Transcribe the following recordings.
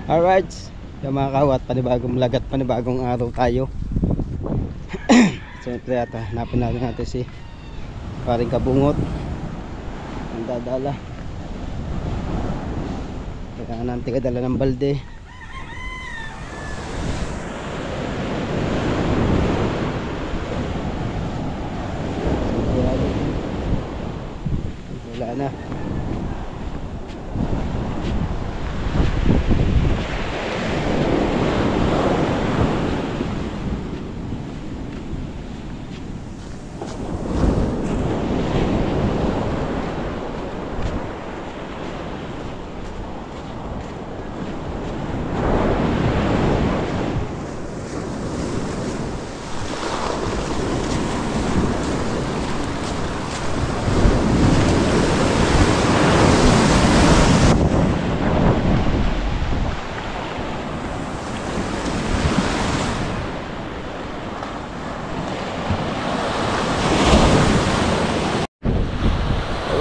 Alright, yung mga kawat, panibagong lagat, panibagong araw tayo. Siyempre at hanapin natin si paring Kabungot ang dadala. Kailangan natin tigadala ng balde. Wala na.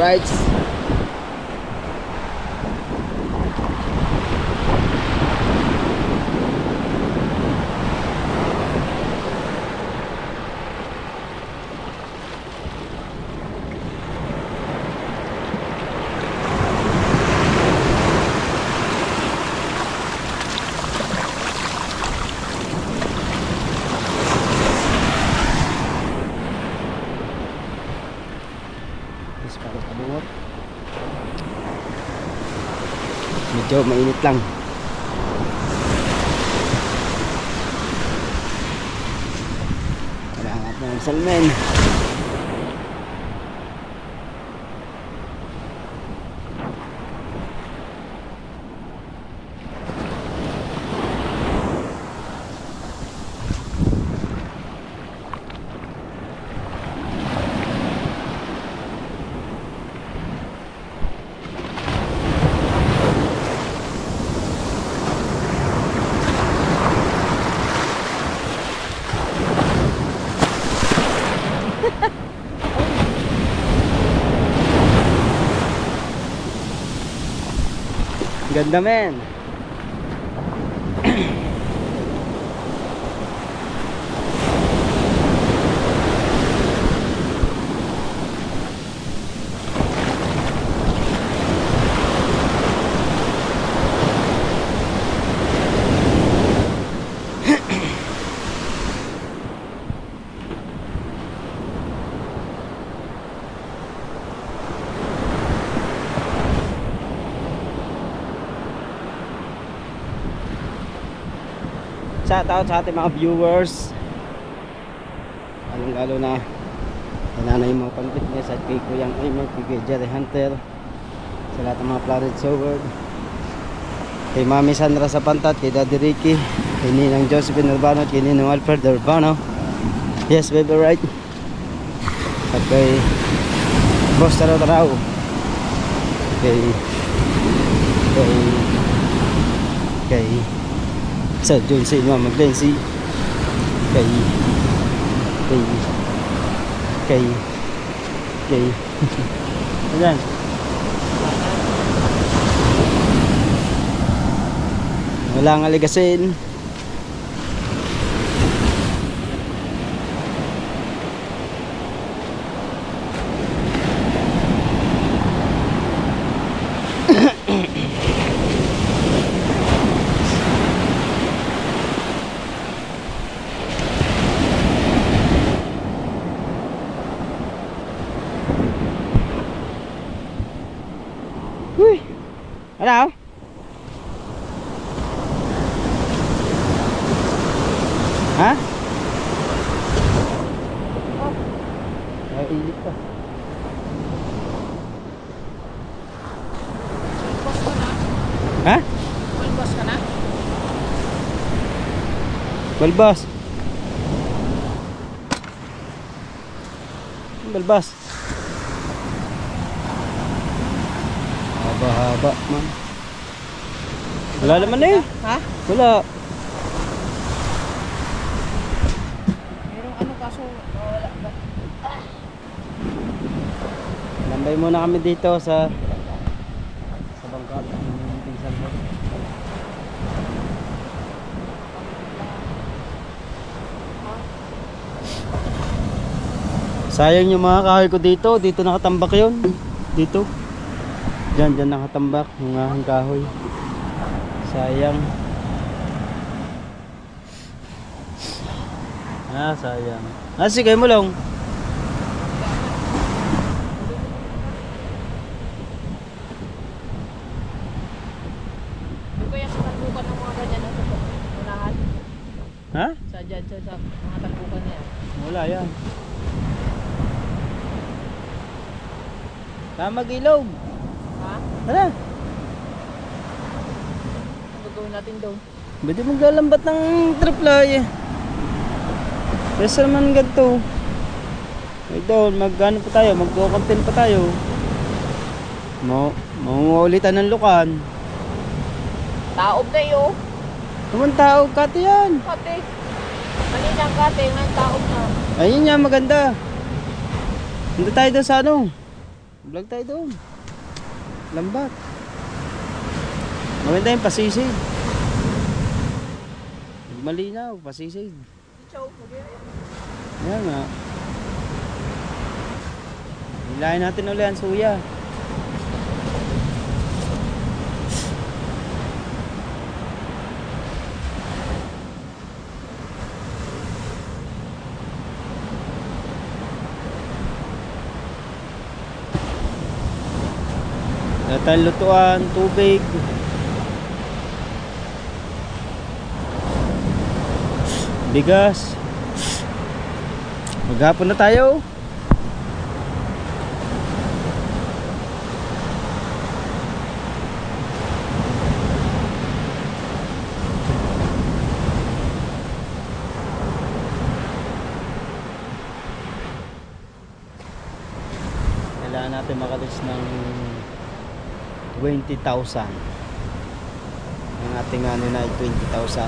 Right. Medyo mainit lang. Kailangan natin ng salmen. Ganda men. Shout out sa ating mga viewers, lalo na nanay mo pang fitness at kay Kuyang Aimer, kay Jerry Hunter, sa lahat ng mga Planet Sword, kay Mami Sandra sa Pantat, kay Daddy Ricky, kay Ninang Josephine Urbano, kay Ninang Alfred Urbano, yes baby right, at kay Boss Taraw, kay Sir John si Mama Glency, kay ayan, walang aligasin. Ano? Ha? Ay, init pa. Ha? Balbas ka na? Balbas. Balbas. Haba-haba man. Wala naman na eh. Ha? Wala. Merong ano kaso wala ba? Lambay muna kami dito sa bangka. Pinsan ko. Sayang yung mga kahoy ko dito. Dito nakatambak yun. Dito. Diyan nakatambak yung aking kahoy. Sayang. Sayang. Sige mo lang. Yung kaya sa talbukan ng mga ganyan ang unahan. Ha? Sa dyan, sa mga talbukan niya. Wala yan. Tama ilog. Ha? Tara. Ano gagawin natin doon? Pwede maglalambat ng triply eh. Kesa naman ganito. Doon, mag-ano pa tayo, mag-content pa tayo. Mauulitan ng lukan. Taob na yun. Naman tao, kate yan. Kate. Kanina ang kate, ngayon taob na. Ayun nga, maganda. Punta tayo doon sa ano. Vlog tayo doon. Lambat. Maganda yung pasisid. Malinaw, pasisid. Chow, mag-iaya. Yan nga. Hilahin natin ulit ang suya. Datang lutuan, tubig. Bigas. Maghapon na tayo. Kailangan natin makalis ng 20,000. Ang ating ano na 20,000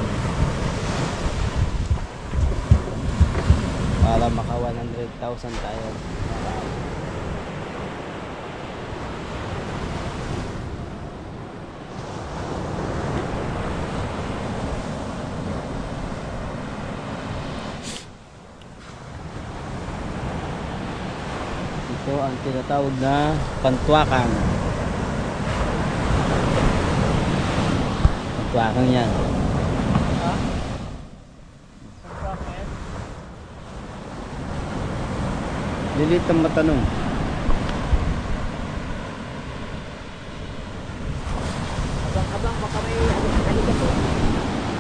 para maka 100,000 tayo. Ito ang tinatawag na pantwakan. Pantwakan yan. Ha? Lilit ang matanong. Abang-abang, baka may aligato.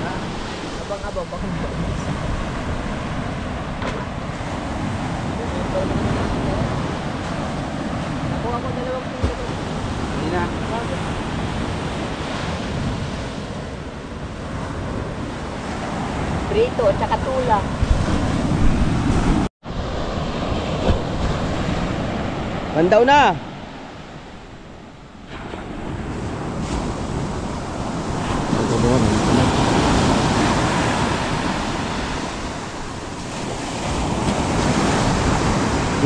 Ha? Abang-abang, baka may aligato. Nakuha ko 2 kilo. Hindi na. Prito at saka tulang. Bandaw na.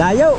Layo.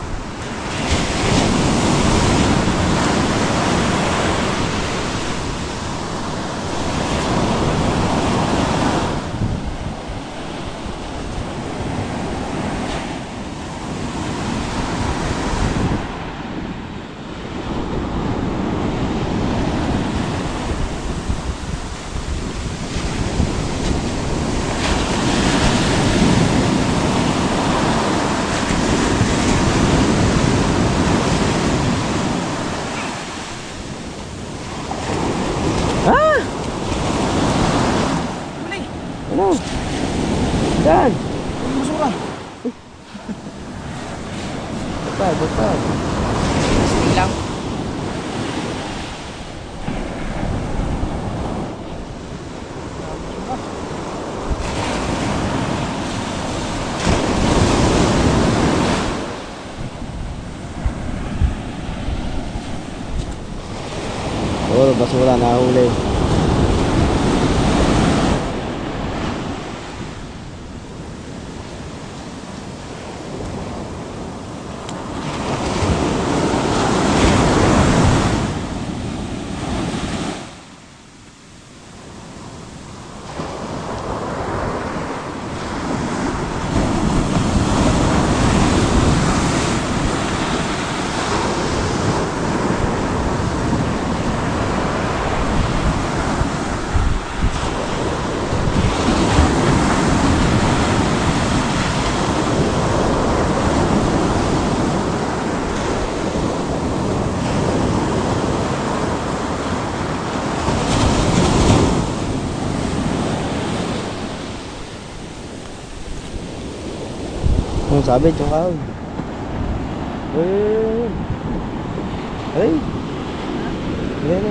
Ano? Saan? Masura. Butad. Sige lang. Oo, basura nahuli. sabit yung kahoy. Ay. Ayan.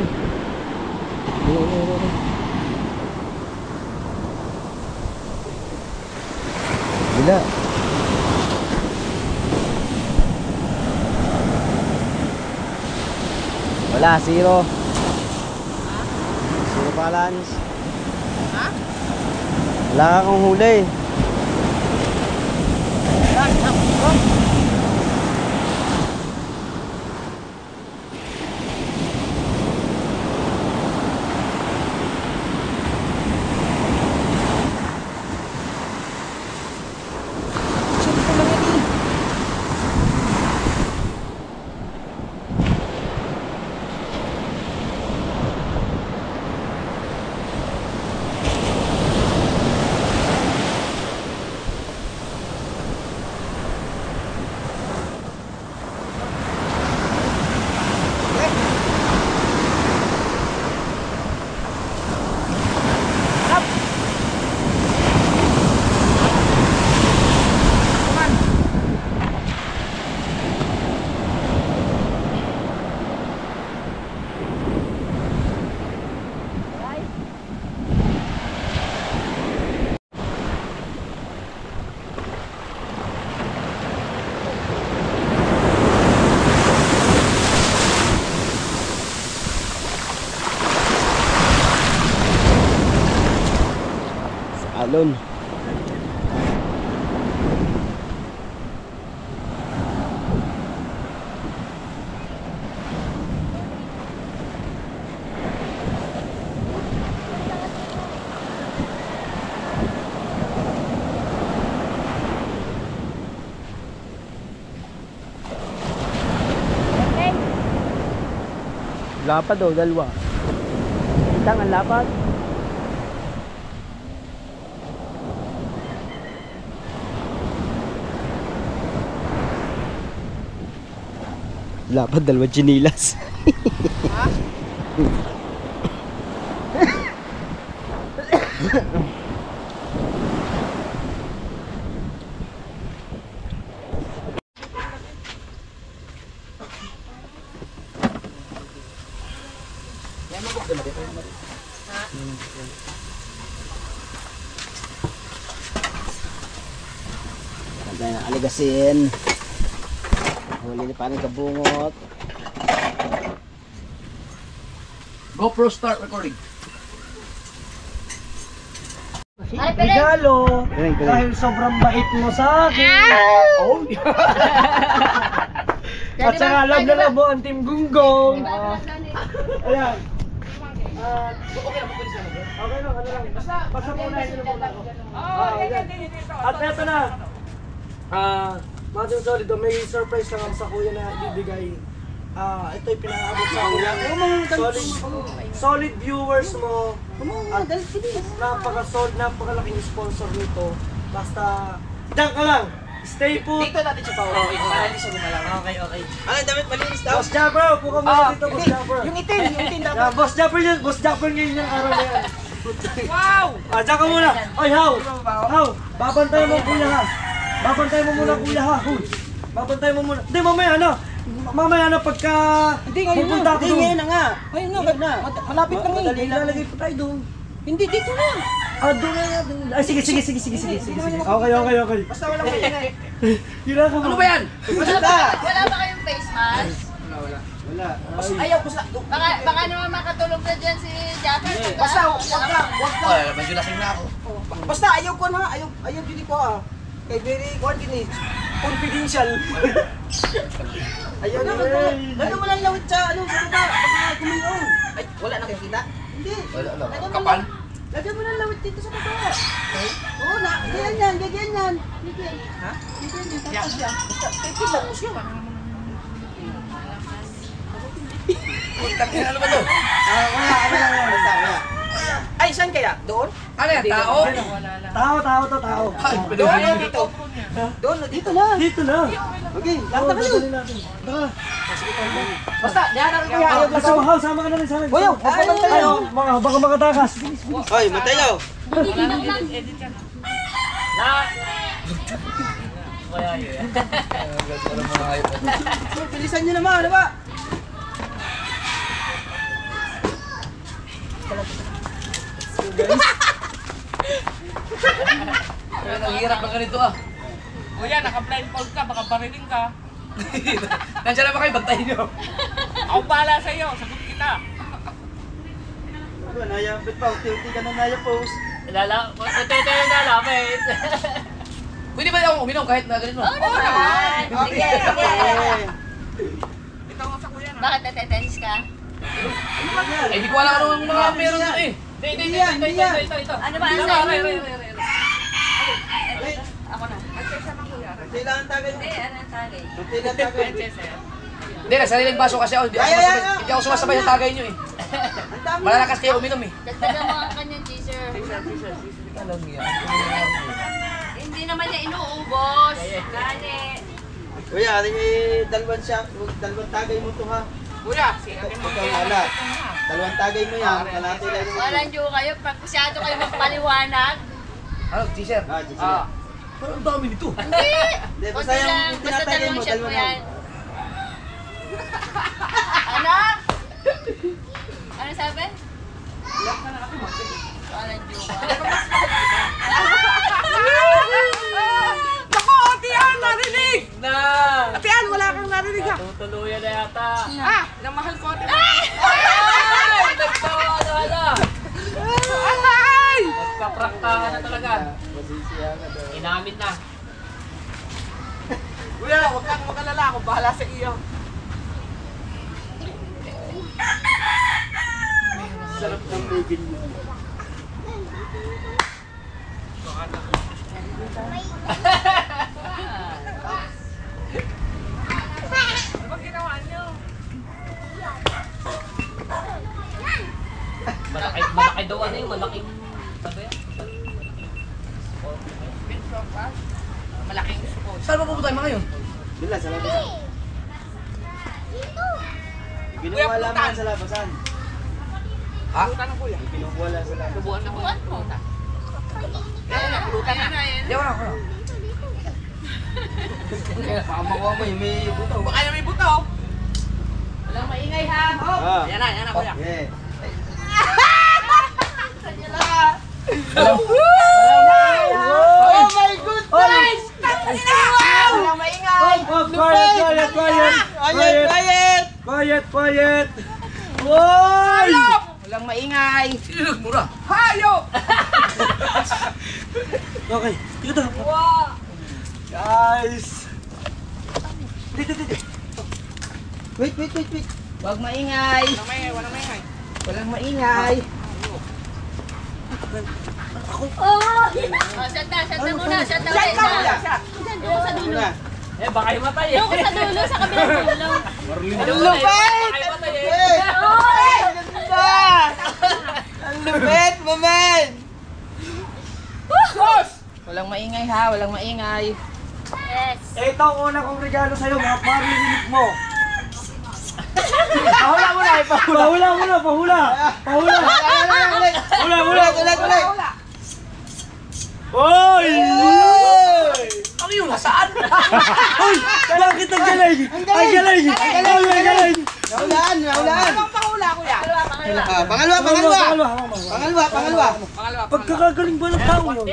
Bila. Wala, zero. Zero balance. Ha? Wala kang huli. Alon. Lapad daw, dalawa. Itang ang lapad. Lapad, dalawa chinilas. Kantay na aligasin. Huli ni paning kabungot. GoPro start recording. Regalo, Kuning. dahil sobrang bait mo sa akin. Oh. At saka love na love mo ang Team Gunggong. Ayan. Okay lang, ano lang. Basta muna, hindi muna ako. At eto na. Mga solid, may surprise lang ako sa kuya na ibibigay. Ito'y pinaabot sa kuya. Solid viewers mo. At napakalaking sponsor nito. Basta, diyan ka lang. Stay put. Dito natin siya pa. Para hindi siya gumalaw. Okay. Ano, damit malinis daw? Boss Japper, upo ka muna dito, Boss Japper. Yung itim dapat. Yeah, Boss Japper ngayon yung araw na yan. Wow! Diyan ka muna. Oy, How, babantay mo kuya ha. Babantay mo muna kuya ha. Huy. Babantay mo muna. Hindi, mamaya na pagka pupunta ako doon. na nga. Ayun na. Malapit lang eh. Dali, lalagay pa tayo doon. Hindi, dito na. Doon na yan. Ay, sige. Okay. Basta walang maingay. Hira ka Ano ba yan? Wala ba kayong face mask? Wala. Ayaw ko sa... Baka naman makatulog na dyan si Japper. Basta, wag lang. Medyo lasing na ako. Basta ayaw ko na. Ayaw din ko ah. Kay very confidential. Ayaw na. Lalo mo lang lawit sa ano, sa baba. Pag gumayon. Ay, wala na kayo kita? Hindi. Kapal? Lagyan mo lang lawit dito sa baba. Oo na. Ganyan. Ha? Tapos yan. Tipid lang mo siya. Ano ba to? Wala. Ay, saan kaya? Doon? Ano yan? Tao? Tao. Doon o dito? Doon o dito na. Dito na. Okay, lakad na kayo. Tara. Basta, diyan na rin kuya. Ayaw Basta mahal, sama ka na rin sa amin. Ayaw, ayaw. Baka makatakas. Hoy, matay daw. kaya yun. Bilisan nyo naman, ano ba? Ang hirap ng ganito ah. Kuya, naka-blindfold ka, baka bariling ka. Nandiyan na ba kayo? Bantayin nyo. Ako bahala sa'yo, sagot kita. Ano, nayapit pa. Unti-unti ka na nayapos. Ito yung lalapit. Pwede ba akong uminom kahit na ganito? Oo naman. Sige, sige. Ikaw nga sa kuya na. Bakit natetense ka? Eh, di ko alam anong mga meron na eh. Hindi. Ano ba ang assignment? Ako na. Unti lang ang tagay mo. Hindi, ano ang tagay? Unti lang ang tagay. Hindi, sariling baso kasi ako. Hindi ako sumasabay sa tagay nyo eh. Ang dami. Malalakas kayo uminom eh. Dagdagan mo ang kanyang teaser. Alam niya. Hindi naman niya inuubos. Gani. Kuya, dalawang tagay mo to ha. Kuya, sige mo. Ikaw wala. Dalawang tagay mo yan. Kalati lang mo. Walang joke kayo. Pag masyado kayo magpaliwanag. Ano, teacher? Ah, sige. Parang ang dami nito. Hindi. Hindi, basta Kunti yung lang. Basta tinatagay mo, dalawang shot mo dalawa yan. Ano? Ano sabi? Walang joke. Naku, Atian, narinig! Na! Atian, wala kang narinig ha. Tutuluyan na yata. Ah, namahal ko Atian. Ay! Nagtawa na hala! Alay! Magpapraktahan na talaga. Inamin na. Kuya, huwag kang mag-alala. Ako bahala sa iyo. Sarap ng ligin mo. Ano bang ginawa niyo? Malaki daw ano yung malaking... Sabi yan? Malaking support. Saan mapupunta tayo mga yun? Bila, sa labasan. Kinuha lamang sa labasan. Ha? Pulutan ng kuya. Kinuha lang sa labasan. Subuan ka Buwan mo. Yan na, pulutan na. Hindi, wala. Baka makuha mo yung may buto. Baka na may buto. Walang maingay ha. Ah. Yan na kuya. Yeah. Oh my goodness! Walang maingay. Quiet! Quiet! Woy! Walang maingay. Sino nagmura? Hayop! Okay, dito. Wow! Guys! Dito. Wait. Huwag maingay. Walang maingay. Walang maingay. Oh, shut na muna. Shut na ulit. Shot. Doon sa dulo. Una. Eh, baka himatay eh. Doon sa dulo, sa kabilang dulo. Baka himatay eh. Hey! Ang lupit, maman! Walang maingay ha. Walang maingay. Yes. Ito ang una kong regalo sa'yo, mga maririnig mo. Pahula mo na. Oy! Ano yun? Nasaan? Uy! Kailangan kitang galing! Ay, galing! Nahulaan! Anong pahula kuya? Pangalawa! Pagkakagaling ba ng tao yun?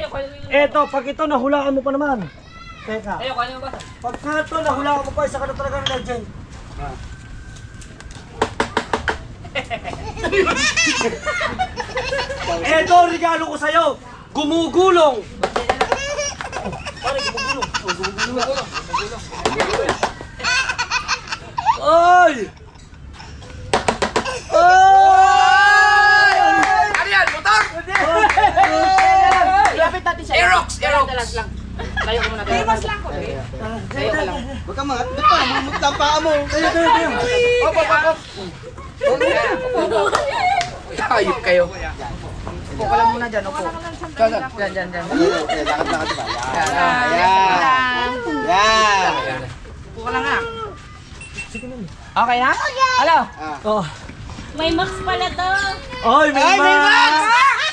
Eto, pag ito nahulaan mo pa naman. Teka. Pagka ito nahulaan mo pa, isa ka na talaga ng legend. Eto, regalo ko sa'yo. Gumugulong. Oy! Ano yan? Motor? Lapit natin siya. Aerox! Tayo ko muna. Timas lang ko. Huwag kang mangat. Ba't pa? Mamutang paa mo. Tayo. Hayop kayo. Upo ka lang muna dyan. Upo. Dyan. Lakad ba? Yan. Yan! Upo ka lang ha. Okay na? Hello? Oh. May max pala to. Oy, may Max!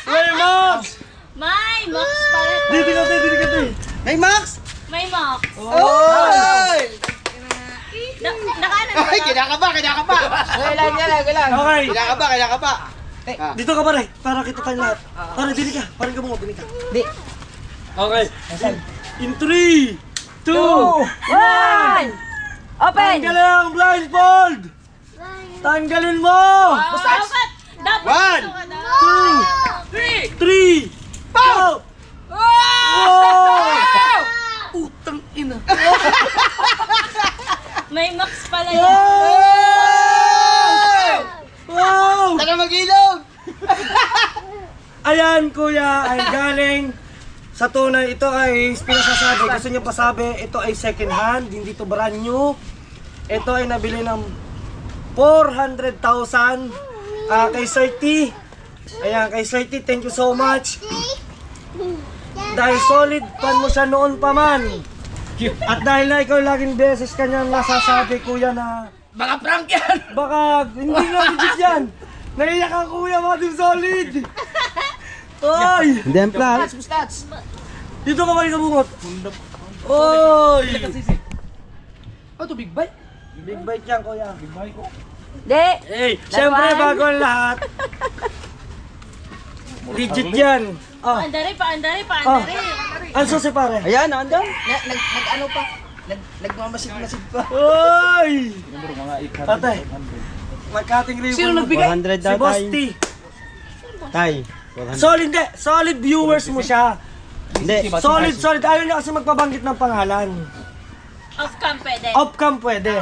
May Max! May max pala to. Dito ka. May Max! May max. Oh! Kaya ka ba? Okay. Kaya ka ba? Dito ka pare, para kita tayo lahat. Pare, dili ka. Pare ka mo, dili ka. Di. Okay. In 3, 2, 1! Open! tanggalin ang blindfold! Tanggalin mo! Dapat! Dapat! 2, 3, go! Utang ina. May max pala yan. Wow! Taka mag-ilog! Ayan kuya, ay galing sa tunay. Ito ay pinasasabi, gusto niyo pasabi, ito ay second hand, hindi to brand new. Ito ay nabili ng 400,000 kay Sir T. Ayan, kay Sir T, thank you so much. Dahil solid fan mo siya noon pa man. At dahil na ikaw laging beses kanyang nasasabi kuya na Mga prank yan. baka hindi nga legit yan. Naiyak ka kuya, mga team solid. Oy! Hindi ang plan. Mustats. Dito ka ba bungot? Oy! Oh, to big bite. Big bite yan kuya. Big bite ko. Di. Hey, syempre bago ang lahat. Legit yan. Ah, Paandari. ano si pare? Ayan, andun. Nag-ano pa? Nagmamasid-masid pa. Oy! Tatay, magkating ribbon. Sino nagbigay? 400 Si daw Boss tayo. T. Tay, 400. Solid, hindi. Solid viewers mo siya. Hindi. Solid. Ayaw niya kasi magpabanggit ng pangalan. Off-cam pwede. Off-cam pwede.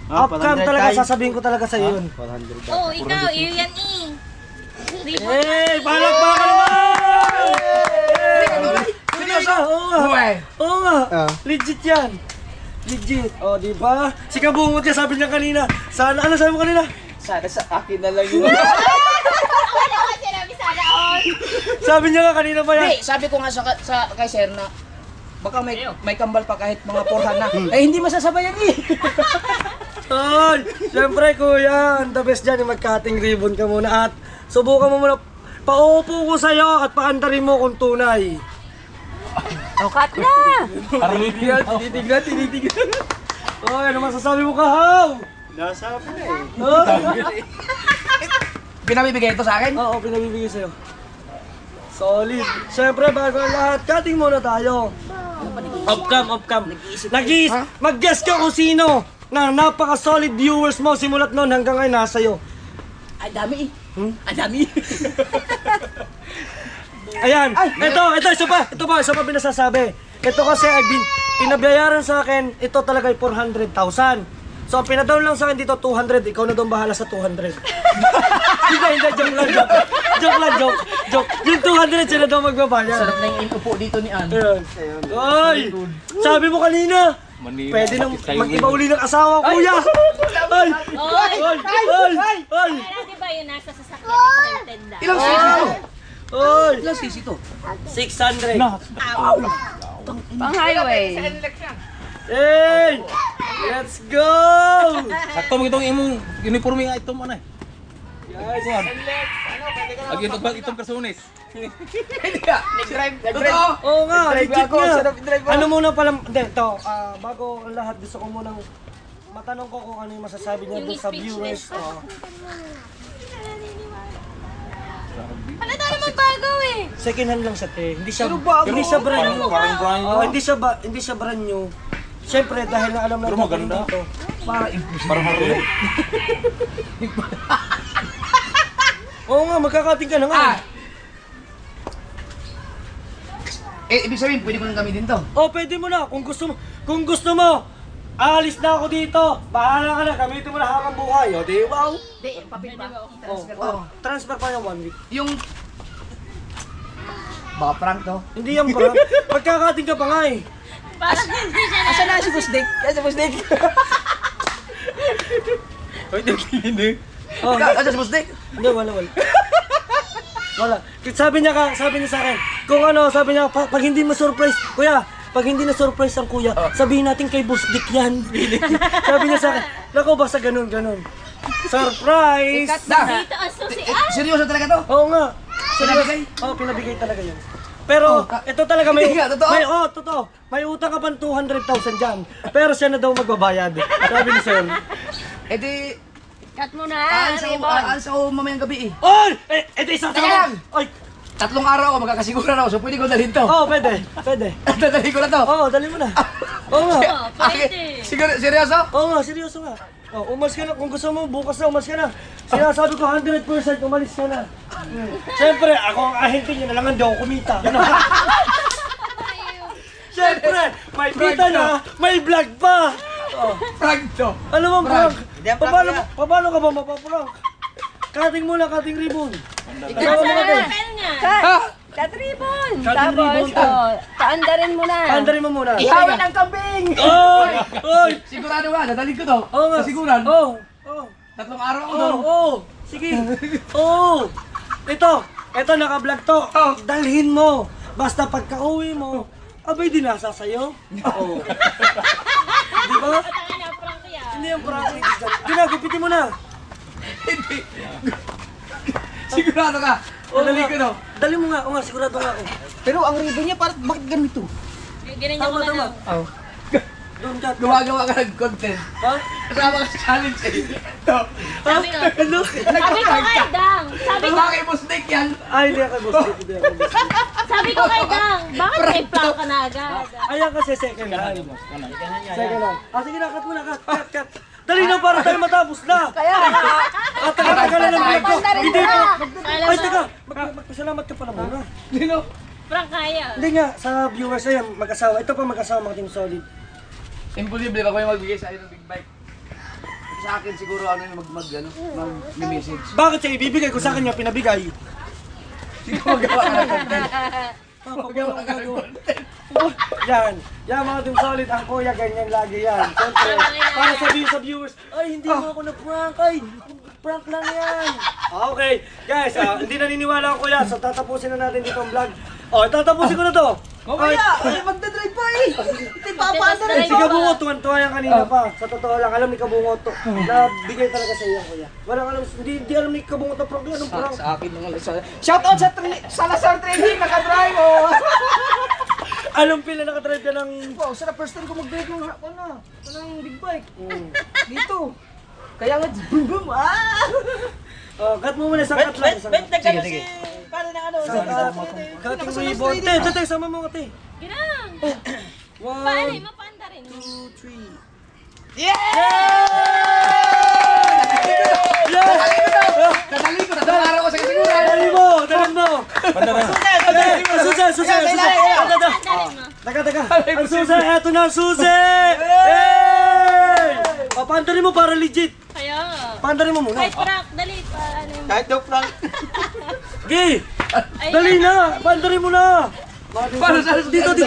Ah, Off-cam 400 talaga, tayo. sasabihin ko talaga sa'yo yun. 400 daw. Oh, ikaw, yan eh. Hey, palakpakan naman! Seryoso? Oo nga. Buhay. Oo nga. Ah. Legit yan. Legit. O, di ba? Si Kabungot niya, sabi niya kanina. Sana, ano sabi mo kanina? Sana sa akin na lang yun. Sabi niya nga kanina pa yan. Hindi, sabi ko nga sa kay Sir na baka may kambal pa kahit mga 400 na. Eh hindi masasabayan eh. Ay, syempre kuya, the best dyan yung mag-cutting ribbon ka muna at subukan mo muna. Paupo ko sa'yo at paandarin mo kung tunay. O, cut na! Tinitignan. Oy, ano masasabi mo Haw? Nasabi na eh. Oh? Pinabibigay ito sa akin? Oo, pinabibigay sa'yo. Solid. Siyempre, bago ang lahat, cutting muna tayo. Off-cam. Mag-guess ka kung sino na napaka-solid viewers mo simulat noon hanggang ngayon nasa'yo. Ang dami eh. Ang dami. Ayan, isa pa pinasasabi. Ito kasi ay pinabayaran sa akin, ito talaga ay 400,000. So, ang pinadown lang sa akin dito, 200. Ikaw na doon bahala sa 200. Hindi, joke. Yung 200 sila daw magbabayad. Sarap na yung inupo dito ni Ann. Ayun. Oy! Sabi mo kanina, pwede nang mag-iba uli ng asawa, kuya! Ay! Parang di ba yun nasa sasakyan extended na? Ilang sisi to? Oy! Ilang sisi to? 600. Pang highway. Hey! Let's go! Sakto mo itong imong uniforme nga itong ano eh. Agi itong personis. Hindi ka. Nag-drive. Oo nga, Nag-drive legit ako, nga. sarap i-drive ako. Ano muna pala, hindi, ito, bago ang lahat, gusto ko munang matanong ko kung ano yung masasabi niya Yung dun sa speechless. viewers. Oo. Ano daw naman bago eh? Second hand lang siya, te. Hindi siya brand new. Parang brand new. Hindi siya brand new. Siyempre, dahil na alam na Pero maganda. dito. Parang Harley. Oo nga, magkakating ka na nga. Ibig sabihin, pwede ko nang gamitin to. Oh, pwede mo na. Kung gusto mo, alis na ako dito. Bahala ka na, gamitin mo na habang buhay. O, di ba? Hindi, papel pa. Transfer pa yung 1 week. Yung... Baka prank to. Hindi yan bro. Magkakating ka pa nga eh. Parang hindi siya na. Asa na si Busdik? Si Busdik. Hoy, hindi. Oh, Ano sa Busdik? hindi, wala. Wala. Sabi niya sa akin, kung ano, sabi niya, pag hindi mo surprise, kuya, pag hindi na surprise ang kuya, sabihin natin kay Boss Dick yan. Sabi niya sa akin, nako basta ganun. Surprise! Dito ang susi. Seryoso talaga to? Oo nga. Pinabigay? Oo, pinabigay talaga yun. Pero, ito talaga may... Hindi nga, totoo? Totoo. May utang ka pang 200,000 dyan. Pero siya na daw magbabayad. Sabi ni Sir. Eh di, Cut mo na, aalis ako mamayang gabi eh. Oy! Di isang Teka lang! Ay! 3 araw ako, magkakasigura na ako, so pwede ko dalhin to. Oo, pwede. Pwede. Dadalhin ko na to. Oo, dali mo na. Oo nga. Oh, pwede. Siguro, seryoso? Oo nga, seryoso nga. Oh, umalis ka na. Kung gusto mo, bukas na, umalis ka na. Sinasabi ko 100% umalis ka na. Siyempre, ako ang ahente niyo na lang hindi ako kumita. Ano? Siyempre, may kita na, may vlog pa. Oh. Prank to. Ano mo, Prank. prank? Paano ka ba mapaprank? Cutting muna, cutting ribbon. Ikaw sa pera niya. Cut ribbon. Cutting ribbon. Paandarin mo na. Pandarin mo muna. Ihawan ang kambing! Oy! Oy! Sigurado ka, dadalhin ko to. Oo nga. Kasiguran. Oo. Oo. 3 araw ako Oo. doon. Oo. Sige. Oo. Ito naka-vlog to. Dalhin mo. Basta pagka-uwi mo, abay di nasa sa'yo. Oo. Di ba? Tanga na, prank yan. Hindi yung prank. Ginagupitin mo na. Hindi. Sigurado ka. Dadalhin ko to. Dali mo nga. Oo nga, sigurado nga ako. Pero ang ribbon niya, bakit ganito? Ganyan niya ko Tama, na tama. lang. Doon ka. Gumagawa ka ng content. Ha? Kasama ka sa challenge eh. Ito. Sabi ko, Ano? sabi ko kay Dang. Bakit mo snake yan? Ay, hindi ako boss. Hindi ako boss. Sabi ko kay Dang, bakit may prank ka na agad? Ayan kasi second hand. Second hand. Ah, sige na, cut mo na, cut. Dali na para tayo matapos na. Kaya nga. At tagal na ng vlog ko. Hindi pa. Alam Ay, mo, teka. Magpasalamat ka pala muna. Sino? prank kaya. Hindi nga, sa viewers na yan, mag-asawa. Ito pa mag-asawa, Team Solid. Imposible ako yung magbigay sa akin ng big bike. Sa akin siguro ano yung mag-message. Bakit siya ibibigay ko sa kanya pinabigay? Siguro magawa ka ng content. Magawa ka ng content. Yan mga Team Solid, ang kuya ganyan lagi yan. Siyempre, para sabihin sa viewers, ay hindi mo ako na-prank, ay prank lang yan. Okay, guys, hindi naniniwala ang kuya, so tatapusin na natin dito ang vlog. Oh, tatapusin ko na to. Kaya, magdadrive pa eh! Ito papaandarin. Si Kabungot, tuwan-tuwa yan kanina pa. Sa totoo lang, alam ni Kabungot to. Nabigay talaga sa iyo, kuya. Walang alam, hindi alam ni Kabungot na prank. Anong prank? Sa akin mga shout out sa Lazar Trading, nakadrive oh! Alam pila nakadrive ka ng... Wow, sarap first time ko mag-drive ng big bike. Dito. Kaya nga, boom boom, Oh, cut mo muna sa cut lang. Sige, sige. Paano na ano? Cutting ribbon. Te, sama mo ka, te. Ginang. One, Paano yung mapanda rin? 2, 3. Dadalhin ko, 3 araw ko sa kasiguran. Dali mo! Susi! Teka. Ang susi! Eto na ang susi! Hey! Papandarin mo para legit. Kaya. Pandarin mo muna. Kahit prank, dali pa. Ano yung... Kahit daw prank. Gay! Dali na! Pandarin mo na! Paano sa Dito! Sa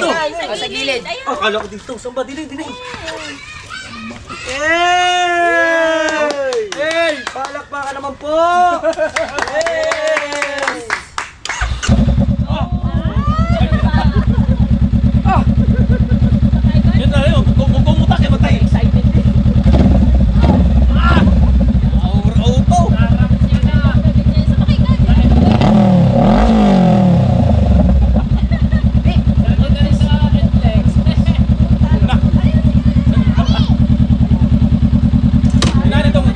gilid. Ayun. Akala ko dito. Saan ba? Dili! Hey! Hey! Palakpakan naman po! Hey! Yun na yun, kung kumutak eh, matay. Excited eh. Auto! Sa makikan. Nani itong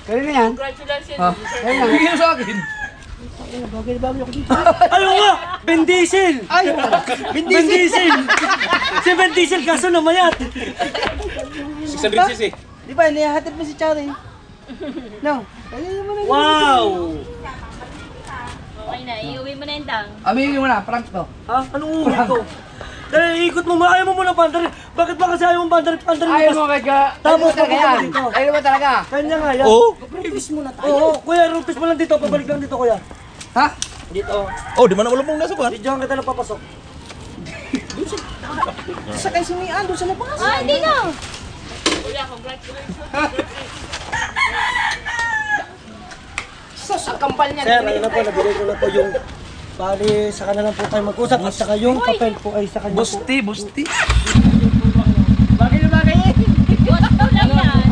Kanina yan? Bigyan mo sa akin. Ayaw nga! Ben Diesel! Ben Diesel! Si Ben Diesel kaso namayat! 600cc. Di ba, nihahatid mo si Chari? No? Ayun mo na. Wow! Okay na, iuwi mo na yung Dang. Aminin mo na, prank to. Ha? Anong uwi ko? Dahil ikot mo, ayaw mo muna pandarin. Bakit ba kasi ayaw mo pandarin? Ayaw mo kaya. Tapos talaga yan. dito. Ayaw mo talaga. Kanya nga yan. Oh? Oo, kuya, rutis mo lang dito. Pabalik lang dito, kuya. Ha? Dito. Oh, di man ulo mong nasa buwan. Diyan kita na papasok. Sakay si Mian doon sa labas. Ah, hindi na. Sus, ang kampal niya. Sir, ayun na po, nabigay ko na po yung Bali, saka na lang po tayo mag-usap at saka yung papel po ay sa kanya po. Busti. Bagay na bagay eh. Gusto lang yan.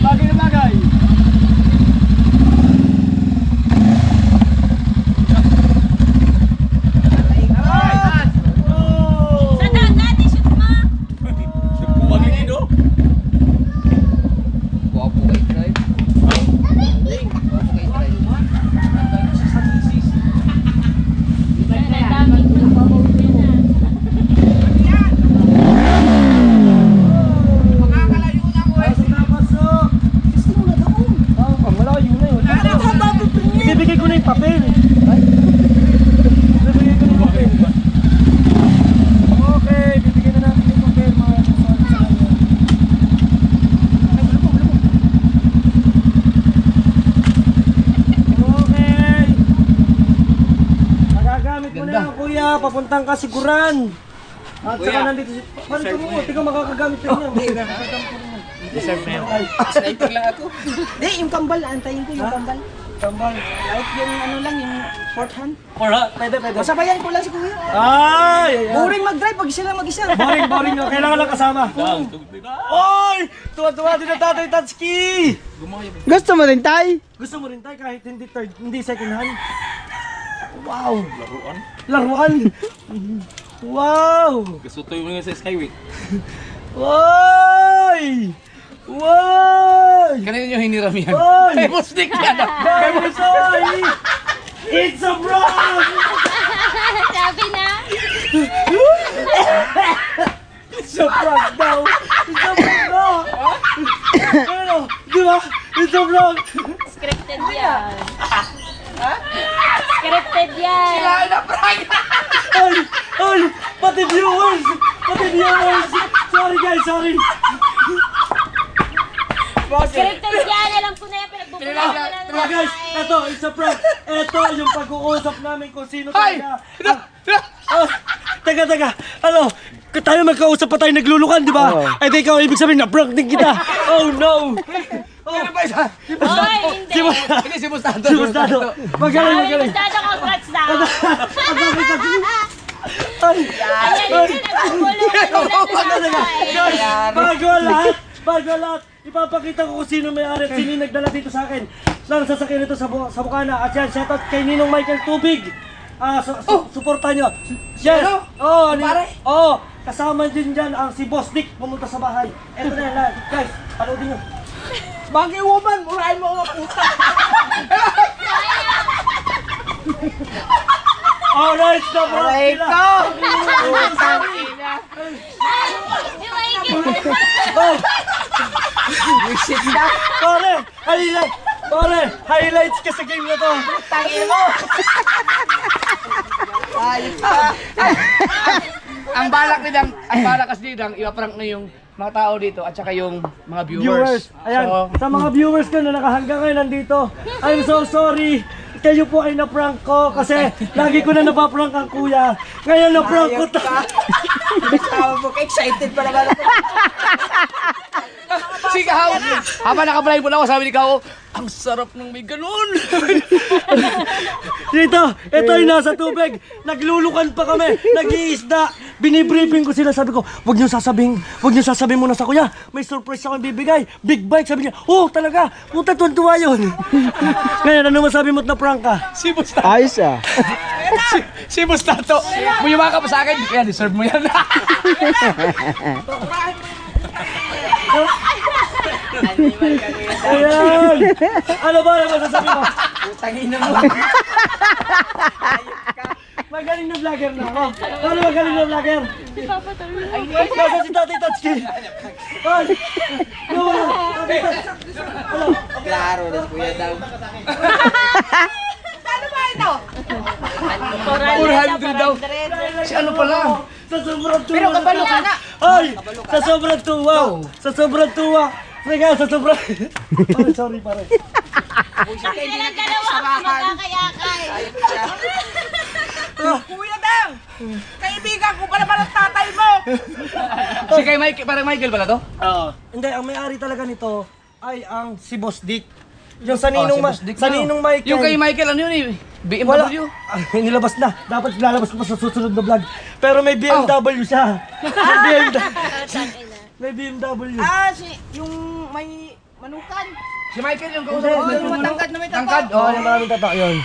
Bagay na bagay. Sa dagat, i-shoot mo. Guwapo kay drive. Guwapo kay drive. Daming Pasok! Gusto mo na doon? Malayo na yun. Ibibigay ko na yung papel. Ibibigay ko na yung papel. Okay, bibigyan na natin yung papel mga kasama sa kanya. Okay. Magagamit mo na yan, kuya. Papuntang kasiguran. At saka nandito si... Balik ko mo, tingnan makakagamit rin yan. Sniper lang ako. Hindi, yung kambal. Antayin ko yung kambal. Tambal. Like yung ano lang, yung fourth hand. Pwede. Masabayan ko lang si kuya. Ay! Boring mag-drive pag sila mag-isa. Boring no. Kailangan lang kasama. Oy! Tuwa-tuwa din ang Tatay Tatsuki! Gusto mo rin, Tay? Gusto mo rin tayo kahit hindi third, hindi second hand? Wow! Laruan! Wow! Kasutoy mo nga sa Skyway. Woy! Woy! Kanina nyo hiniram yan. Oy! Ay, bustik yan. Guys, oy! It's a prank! Sabi na. It's a prank daw! It's a prank daw! Ano? Di ba? It's a prank! Scripted yan. Scripted yan. Ay! Pati viewers! Sorry guys, sorry! Scripted yan. Alam ko na yan. Pinagbubulayan ko na Mga guys, eto, it's a prank! Eto yung pag-uusap namin kung sino talaga. Teka. Ano? Tayo magkausap pa tayo naglulukan, di ba? Oo. Eh di ikaw, ibig sabihin na prank din kita. Oh no! Ano ba isa? Oy, hindi. Hindi, si Bustado. Si Bustado. Magaling. Ay, basta congrats daw. Ay! Ayan, hindi Bago lahat, ipapakita ko kung sino may-ari at sino yung nagdala dito sa akin ng sasakyan nito sa Bukana. At yan, shoutout kay Ninong Michael Tubig. Suportahan nyo. Yes! Kasama din dyan ang si Boss Dick pumunta sa bahay. Eto na yan, guys, panoodin nyo. Bagay woman, murahin mo nga puta. Alright, na bro! Pare, highlights ka sa game na to. Tangin mo. Ayos ka. Ang balak kasi didang, i-prank na yung mga tao dito at saka yung mga viewers. Ayan, So, sa mga viewers ko na nakahanggang ngayon nandito, I'm so sorry. Kayo po ay na-prank ko kasi lagi ko na napaprank ang kuya. Ngayon na-prank ko to. Tawag mo, excited pa naman ako. si Kao, habang nakablind mo na ako, sabi ni Kao, ang sarap ng may ganun. Dito, ito ay nasa tubig. Naglulukan pa kami, nag-iisda. Binibriefing ko sila, sabi ko, huwag niyo sasabihin muna sa kuya. May surprise akong bibigay. Big bike, sabi niya. Oh, talaga, puta tuwan-tuwa yun. Ngayon, ano masabi mo't na-prank ka? Si Bustado. Ayos ah. Si Bustado. Muyuma ka pa sa akin. Kaya deserve mo yan. Ayan! Ano ba naman sasabi mo? Putangin na mo. Magaling na vlogger na ako. Ano magaling na vlogger? Nasa si Tatay Tatsuki. Ay! Tatay Tatsuki. Klaro na kuya daw. Ano ba ito? 400 daw. Si ano pala? Sa sobrang tuwa. Pero kabalo ka na. Ay! Sa sobrang tuwa. Sa sobrang tuwa. Sige, sa sobrang... Ay, sorry pare. Silang dalawa magkakayakay. Kuya daw. Kaibigan ko pa naman ang tatay mo. Si kay Michael, parang Michael pala to? Hindi, ang may-ari talaga nito ay ang si Boss Dick. Yung sa Ninong, Si Boss Dick sa daw. Ninong Michael. Yung kay Michael, ano yun eh? Wala. BMW. Nilabas na. Dapat lalabas ko pa sa susunod na vlog. Pero may BMW siya. May BMW. Yung may manukan. Si Michael yung Hindi, kausap ko. medyo Matangkad na may Tangkad. Oo, yung maraming tatak yun.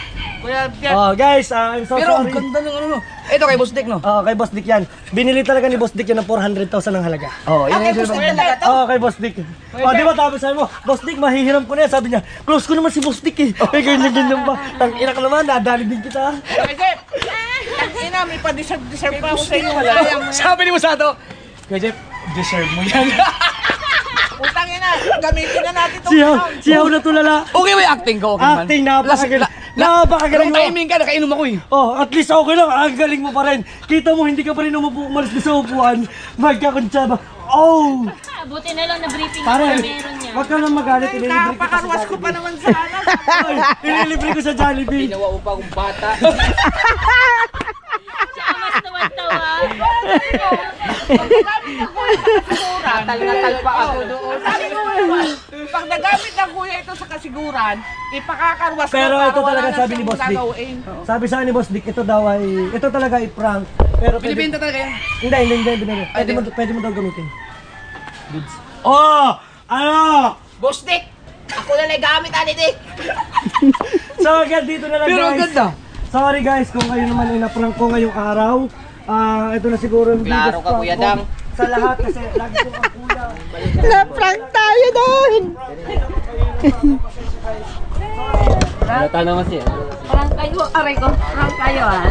Kuya Pierre. Oh, guys, I'm so Pero ang sorry. ganda ng ano no. Ito kay Boss Dick no. Oo, kay Boss Dick yan. Binili talaga ni Boss Dick yan ng 400,000 ang halaga. Oh, yun Okay, yung gusto talaga to. Oo, kay Boss Dick. Oh, di ba sabi sa'yo mo, Boss Dick, mahihiram ko na yan. Sabi niya, close ko naman si Boss Dick eh. May ganyan-ganyan ba? Tang-ina ka naman, nadali din kita. Kuya Jeff. Ina, may pa-deserve pa ako sa iyo. Sabi ni Musato. Kuya Jeff, deserve mo yan. Utang ina, gamitin na natin itong Siyaw na tulala. Okay ba yung acting ko? Okay naman. Acting, napakagaling. Napakagaling Nung mo. timing ka, nakainom ako eh. Oh, at least okay lang. Ang galing mo pa rin. Kita mo, hindi ka pa rin umalis sa upuan. Magkakuntsaba. Oh! Buti na lang na briefing Pare, meron niya. wag ka lang magalit. Ililibre ko sa Napakarwas ko pa Jollibee. naman sa anak. Ay, ililibre ko sa Jollibee. Ginawa ko pa akong bata. Siya mas tuwan-tawa. Natal pa ako doon. Sabi ko naman, pag nagamit ng kuya ito sa kasiguran, ipakakarwas ko Pero para ito wala talaga na sabi ni siyang Boss Dick. gagawin. Sabi sa ni Boss Dick, ito daw ay, ito talaga ay prank. Pero pwede, Binibenta talaga yan. hindi. Pwede mo daw gamitin. Goods. Oh! Ano? Boss Dick, ako na nagamit ani Dick. So agad dito na lang Pero ang guys. ganda. Sorry guys kung kayo naman ay na-prank ko ngayong araw. Ito na siguro yung Klaro biggest ka, prank Kuya ko Dang. sa lahat kasi lagi kong ang kuya. Na-prank tayo doon. Parang kayo, aray ko. Parang kayo ah.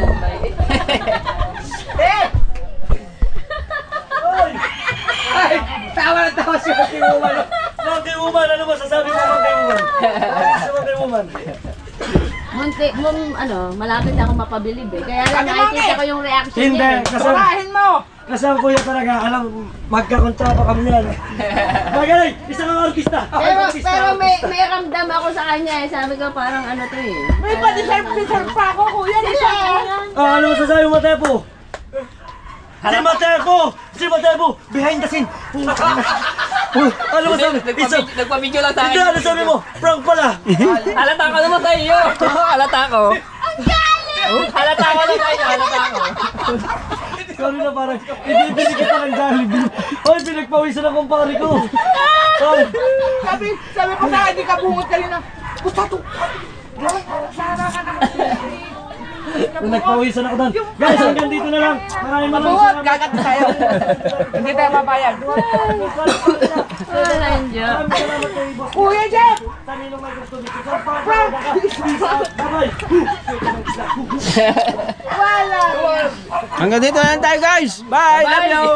Tawa na tawa siya. Monkey Woman, ano masasabi mo Monkey Woman? Sa Monkey Woman. Munti, malapit na ako mapabilib eh. Kaya lang nakikita ko yung reaction Hindi, niya eh. Surahin mo. kasi ang kuya talaga, alam, magkakontra pa kami yan. Magaling, isa kang artista. Pero may ramdam ako sa kanya eh. Sabi ko parang ano to eh. May pa-deserve pa ako kuya. Ano masasabi mo, Tepo? Si Matepo, behind the scene. Ano masabi? Nagpa-video lang sa Hindi, ano sabi mo? Prank pala. Halata ko naman sa iyo. Halata ko. Halata ko na sa inyo. Halata ko. Sorry na parang, ibibili kita ng Jollibee. Oy, pinagpawisan ang kumpare ko. Oy, Sabi ko sa akin, di ka bungot kanina. Pusato. nagpawisan ako doon. Guys, hanggang dito na lang. Maraming Bungot, salamat. gagat tayo. Hindi tayo mapayag. Wala yun dyan. Maraming salamat kay Boss. Kuya Jeff! Taninong may gusto dito. So, peace out. Bye-bye. Wala! Hanggang dito na lang tayo guys. Bye. Love you.